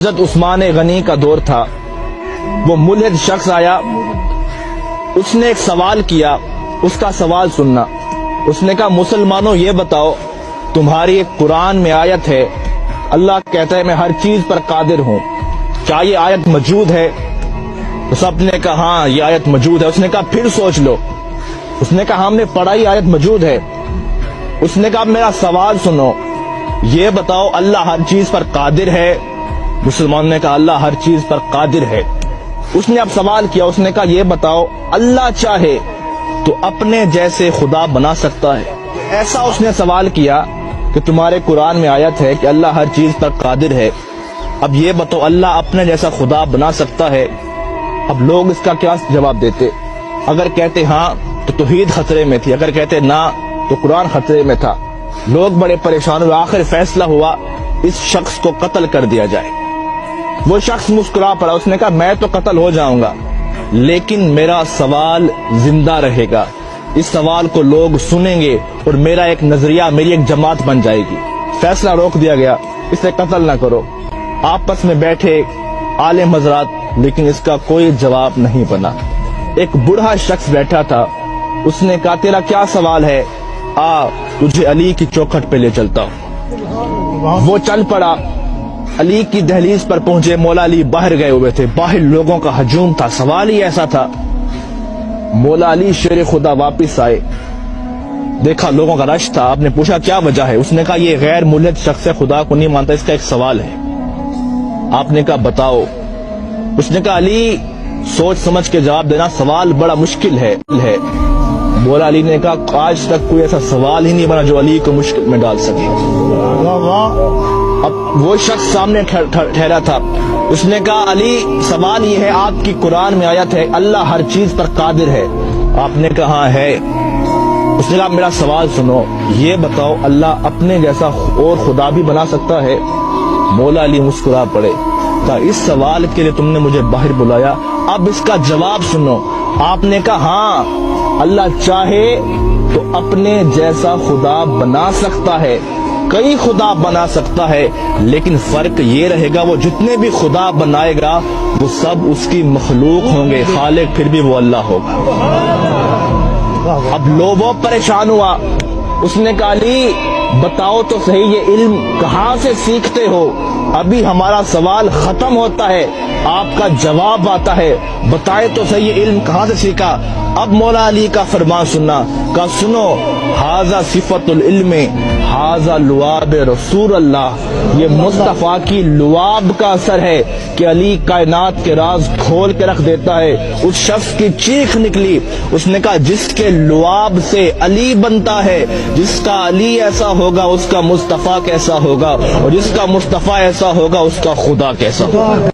حضرت عثمان غنی کا دور تھا، وہ ملحد شخص آیا، اس نے ایک سوال کیا، اس کا سوال سننا۔ اس نے کہا مسلمانوں یہ بتاؤ، تمہاری ایک قرآن میں آیت ہے، اللہ کہتا ہے میں ہر چیز پر قادر ہوں، کیا یہ آیت موجود ہے؟ تو سب نے کہا ہاں یہ آیت موجود ہے۔ اس نے کہا پھر سوچ لو۔ اس نے کہا ہم نے پڑھا یہ آیت موجود ہے۔ اس نے کہا میرا سوال سنو، یہ بتاؤ اللہ ہر چیز پر قادر ہے؟ مسلمان نے کہا اللہ ہر چیز پر قادر ہے۔ اس نے اب سوال کیا، اس نے کہا یہ بتاؤ اللہ چاہے تو اپنے جیسے خدا بنا سکتا ہے؟ ایسا اس نے سوال کیا کہ تمہارے قرآن میں آیت ہے کہ اللہ ہر چیز پر قادر ہے، اب یہ بتاؤ اللہ اپنے جیسا خدا بنا سکتا ہے؟ اب لوگ اس کا کیا جواب دیتے؟ اگر کہتے ہاں تو توحید خطرے میں تھی، اگر کہتے نہ تو قرآن خطرے میں تھا۔ لوگ بڑے پریشان ہوئے، آخر فیصلہ ہوا اس شخص کو قتل کر دیا جائے۔ وہ شخص مسکرا پڑا، اس نے کہا میں تو قتل ہو جاؤں گا لیکن میرا سوال زندہ رہے گا، اس سوال کو لوگ سنیں گے اور میرا ایک نظریہ، میری ایک جماعت بن جائے گی۔ فیصلہ روک دیا گیا، اسے قتل نہ کرو۔ آپس میں بیٹھے عالم حضرات، لیکن اس کا کوئی جواب نہیں بنا۔ ایک بوڑھا شخص بیٹھا تھا، اس نے کہا تیرا کیا سوال ہے؟ آ تجھے علی کی چوکھٹ پہ لے چلتا ہوں۔ وہ چل پڑا، علی کی دہلیز پر پہنچے، مولا علی باہر گئے ہوئے تھے، باہر لوگوں کا ہجوم تھا۔ سوال ہی ایسا تھا، مولا علی شیر خدا واپس آئے، دیکھا لوگوں کا رش تھا۔ آپ نے پوچھا کیا وجہ ہے؟ اس نے کہا یہ غیر ملحد شخص خدا کو نہیں مانتا، اس کا ایک سوال ہے۔ آپ نے کہا بتاؤ۔ اس نے کہا علی سوچ سمجھ کے جواب دینا، سوال بڑا مشکل ہے۔ مولا علی نے کہا آج تک کوئی ایسا سوال ہی نہیں بنا جو علی کو مشکل میں ڈال سکے۔ اب وہ شخص سامنے ٹھہرا تھا، اس نے کہا علی سوال یہ ہے، آپ کی قرآن میں آیت ہے اللہ ہر چیز پر قادر ہے؟ آپ نے کہا ہاں ہے۔ اس نے کہا میرا سوال سنو، یہ بتاؤ اللہ اپنے جیسا اور خدا بھی بنا سکتا ہے؟ مولا علی مسکرا پڑے، کہا اس سوال کے لیے تم نے مجھے باہر بلایا، اب اس کا جواب سنو۔ آپ نے کہا ہاں اللہ چاہے تو اپنے جیسا خدا بنا سکتا ہے، کئی خدا بنا سکتا ہے، لیکن فرق یہ رہے گا وہ جتنے بھی خدا بنائے گا وہ سب اس کی مخلوق ہوں گے، خالق پھر بھی وہ اللہ ہوگا۔ اب لوگوں پریشان ہوا، اس نے کہا علی بتاؤ تو صحیح یہ علم کہاں سے سیکھتے ہو؟ ابھی ہمارا سوال ختم ہوتا ہے، آپ کا جواب آتا ہے، بتائے تو صحیح یہ علم کہاں سے سیکھا؟ اب مولا علی کا فرمان سننا، کہا سنو ھذا صفت العلم ھذا لعاب رسول اللہ، یہ مصطفیٰ کی لعاب کا اثر ہے کہ علی کائنات کے راز کھول کے رکھ دیتا ہے۔ اس شخص کی چیخ نکلی، اس نے کہا جس کے لعاب سے علی بنتا ہے، جس کا علی ایسا ہوگا اس کا مصطفیٰ کیسا ہوگا، اور جس کا مصطفیٰ ایسا ہوگا اس کا خدا کیسا ہوگا۔